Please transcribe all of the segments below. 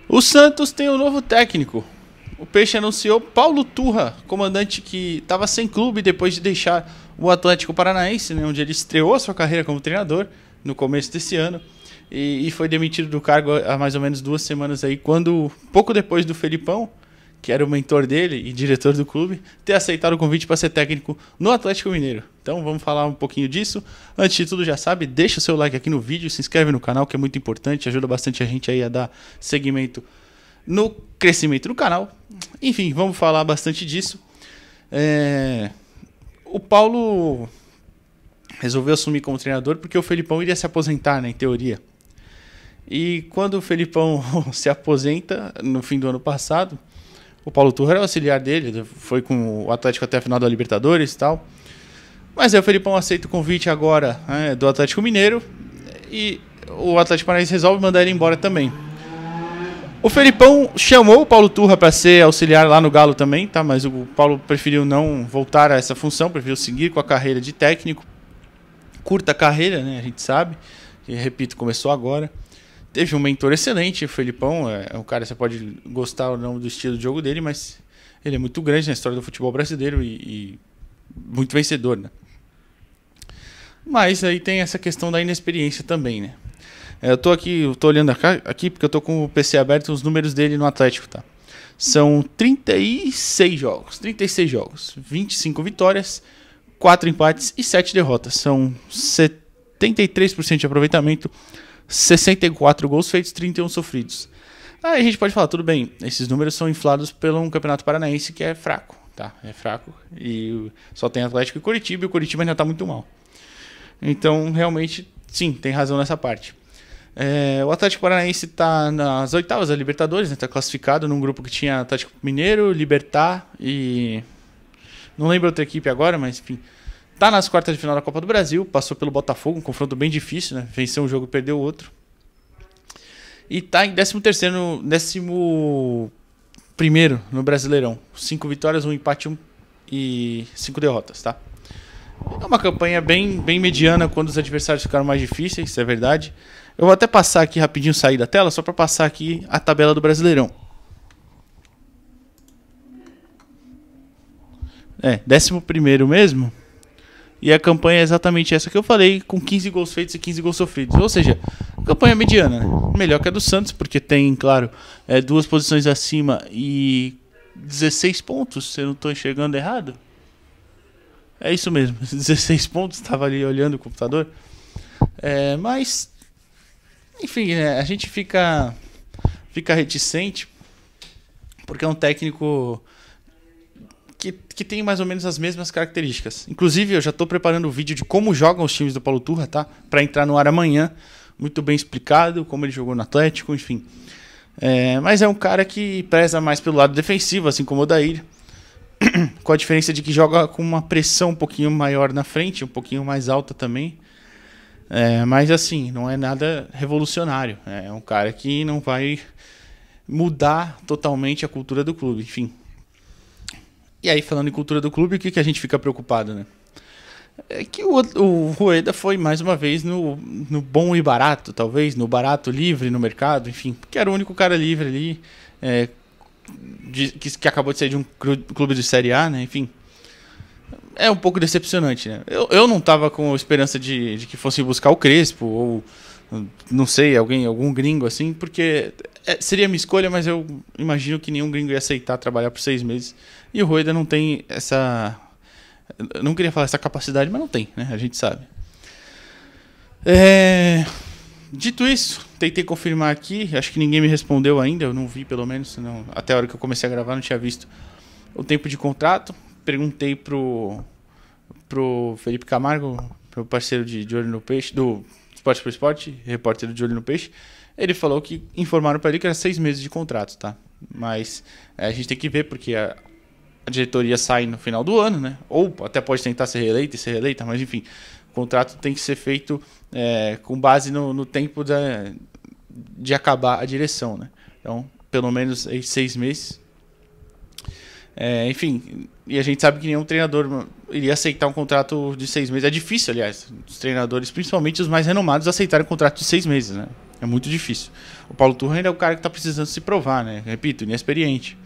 O Santos tem um novo técnico. O Peixe anunciou Paulo Turra, comandante que estava sem clube depois de deixar o Atlético Paranaense, né, onde ele estreou a sua carreira como treinador no começo desse ano e foi demitido do cargo há mais ou menos 2 semanas aí, quando pouco depois do Felipão, que era o mentor dele e diretor do clube, ter aceitado o convite para ser técnico no Atlético Mineiro. Então vamos falar um pouquinho disso. Antes de tudo, já sabe, deixa o seu like aqui no vídeo, se inscreve no canal, que é muito importante, ajuda bastante a gente aí a dar seguimento no crescimento do canal. Enfim, vamos falar bastante disso. O Paulo resolveu assumir como treinador porque o Felipão iria se aposentar, né, em teoria. E quando o Felipão se aposenta, no fim do ano passado, o Paulo Turra era o auxiliar dele, foi com o Atlético até a final da Libertadores e tal. Mas aí o Felipão aceita o convite agora, né, do Atlético Mineiro, e o Atlético Paranaense resolve mandar ele embora também. O Felipão chamou o Paulo Turra para ser auxiliar lá no Galo também, tá? Mas o Paulo preferiu não voltar a essa função, preferiu seguir com a carreira de técnico. Curta carreira, né? A gente sabe. E, repito, começou agora. Teve um mentor excelente, o Felipão. É um cara, você pode gostar ou não do estilo de jogo dele, mas ele é muito grande na história do futebol brasileiro e muito vencedor, né? Mas aí tem essa questão da inexperiência também, né? Eu tô olhando aqui porque eu tô com o PC aberto, os números dele no Atlético, tá? São 36 jogos, 25 vitórias, 4 empates e 7 derrotas. São 73% de aproveitamento, 64 gols feitos, 31 sofridos. Aí a gente pode falar, tudo bem, esses números são inflados pelo um Campeonato Paranaense que é fraco, tá? É fraco e só tem Atlético e o Coritiba ainda tá muito mal. Então, realmente, sim, tem razão nessa parte. O Atlético Paranaense está nas oitavas da Libertadores, está, né, classificado num grupo que tinha Atlético Mineiro, Libertad e... não lembro outra equipe agora, mas enfim. Está nas quartas de final da Copa do Brasil, passou pelo Botafogo, um confronto bem difícil, né? Venceu um jogo e perdeu o outro. E está em 13º, 11º no Brasileirão. 5 vitórias, 1 empate e 5 derrotas, tá? É uma campanha bem mediana quando os adversários ficaram mais difíceis, isso é verdade. Eu vou até passar aqui rapidinho, sair da tela, só para passar aqui a tabela do Brasileirão. 11º mesmo. E a campanha é exatamente essa que eu falei, com 15 gols feitos e 15 gols sofridos. Ou seja, campanha mediana, né? Melhor que a do Santos, porque tem, claro, 2 posições acima e 16 pontos, se eu não estou enxergando errado. É isso mesmo, 16 pontos, estava ali olhando o computador. Mas... enfim, né, a gente fica reticente porque é um técnico que tem mais ou menos as mesmas características. Inclusive, eu já estou preparando o vídeo de como jogam os times do Paulo Turra, tá? Para entrar no ar amanhã. Muito bem explicado, como ele jogou no Atlético, enfim. Mas é um cara que preza mais pelo lado defensivo, assim como o Odair. Com a diferença de que joga com uma pressão um pouquinho maior na frente, um pouquinho mais alta também. Mas assim, não é nada revolucionário. É um cara que não vai mudar totalmente a cultura do clube, enfim. E aí, falando em cultura do clube, o que a gente fica preocupado, né? É que o Rueda foi mais uma vez no bom e barato, talvez, no barato livre no mercado, enfim, porque era o único cara livre ali, que acabou de sair de um clube de Série A, né? Enfim. É um pouco decepcionante, né? Eu não tava com esperança de que fosse buscar o Crespo ou, não sei, algum gringo assim, porque seria minha escolha, mas eu imagino que nenhum gringo ia aceitar trabalhar por 6 meses. E o Rueda não tem essa... eu não queria falar essa capacidade, mas não tem, né? A gente sabe. Dito isso, tentei confirmar aqui, acho que ninguém me respondeu ainda, eu não vi pelo menos, senão, até a hora que eu comecei a gravar não tinha visto o tempo de contrato. Perguntei pro Felipe Camargo, meu parceiro de Olho no Peixe, do Esporte por Esporte, repórter de Olho no Peixe. Ele falou que informaram para ele que era 6 meses de contrato, tá? Mas a gente tem que ver, porque a diretoria sai no final do ano, né? Ou até pode tentar ser reeleita, mas enfim, o contrato tem que ser feito com base no tempo de acabar a direção, né? Então, pelo menos 6 meses. Enfim, e a gente sabe que nenhum treinador iria aceitar um contrato de 6 meses. É difícil, aliás, os treinadores, principalmente os mais renomados, aceitarem um contrato de 6 meses, né? É muito difícil. O Paulo Turra ainda é o cara que tá precisando se provar, né? Repito, inexperiente.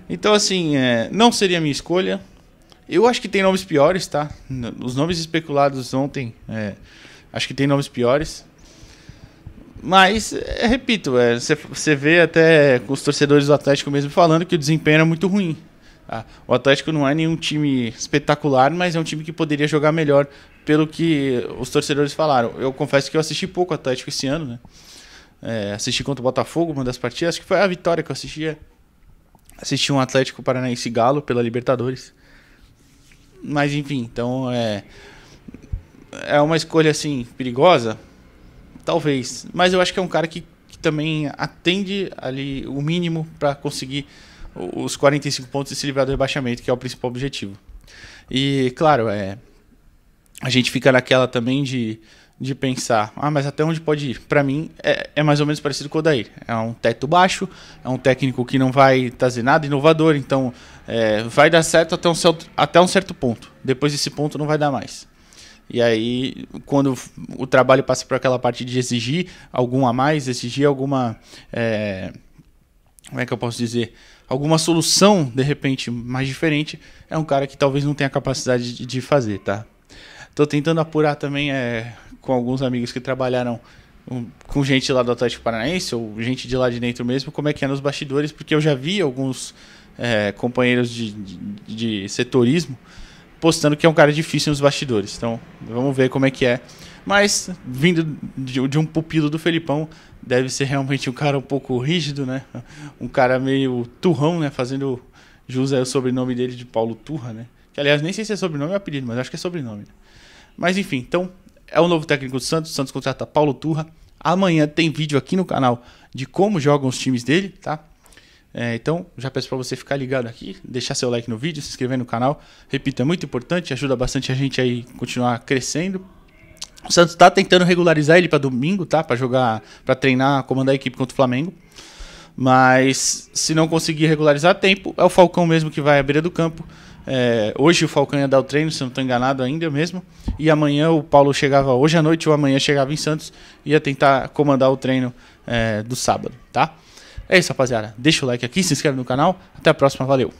Então, assim, não seria a minha escolha. Eu acho que tem nomes piores, tá? Os nomes especulados ontem, acho que tem nomes piores. Mas, repito, você vê até os torcedores do Atlético mesmo falando que o desempenho era muito ruim. Tá? O Atlético não é nenhum time espetacular, mas é um time que poderia jogar melhor, pelo que os torcedores falaram. Eu confesso que eu assisti pouco o Atlético esse ano, né? Assisti contra o Botafogo, uma das partidas, acho que foi a vitória que eu assistia. Assisti um Atlético Paranaense Galo pela Libertadores. Mas enfim, então é uma escolha assim perigosa, talvez. Mas eu acho que é um cara que também atende ali o mínimo para conseguir os 45 pontos e se livrar do rebaixamento, que é o principal objetivo. E claro, a gente fica naquela também de pensar, mas até onde pode ir? Para mim, é mais ou menos parecido com o Odair. É um teto baixo, é um técnico que não vai trazer nada inovador, então vai dar certo até um certo ponto. Depois desse ponto não vai dar mais. E aí, quando o trabalho passa por aquela parte de exigir algum a mais, exigir alguma... como é que eu posso dizer? Alguma solução, de repente, mais diferente, é um cara que talvez não tenha capacidade de fazer, tá? Tô tentando apurar também com alguns amigos que trabalharam com gente lá do Atlético Paranaense, ou gente de lá de dentro mesmo, como é que é nos bastidores, porque eu já vi alguns companheiros de setorismo postando que é um cara difícil nos bastidores. Então, vamos ver como é que é. Mas, vindo de um pupilo do Felipão, deve ser realmente um cara um pouco rígido, né? Um cara meio turrão, né? Fazendo jus ao sobrenome dele de Paulo Turra, né? Que, aliás, nem sei se é sobrenome ou apelido, mas acho que é sobrenome. Né? Mas, enfim, então, é o novo técnico do Santos. O Santos contrata Paulo Turra. Amanhã tem vídeo aqui no canal de como jogam os times dele, tá? Então, já peço para você ficar ligado aqui, deixar seu like no vídeo, se inscrever no canal. Repito, é muito importante, ajuda bastante a gente aí continuar crescendo. O Santos está tentando regularizar ele para domingo, tá? Para jogar, para treinar, comandar a equipe contra o Flamengo. Mas se não conseguir regularizar a tempo, é o Falcão mesmo que vai à beira do campo. Hoje o Falcão ia dar o treino, se eu não estou enganado ainda mesmo. E amanhã o Paulo chegava, hoje à noite ou amanhã chegava em Santos, ia tentar comandar o treino do sábado, tá? É isso, rapaziada. Deixa o like aqui, se inscreve no canal. Até a próxima, valeu!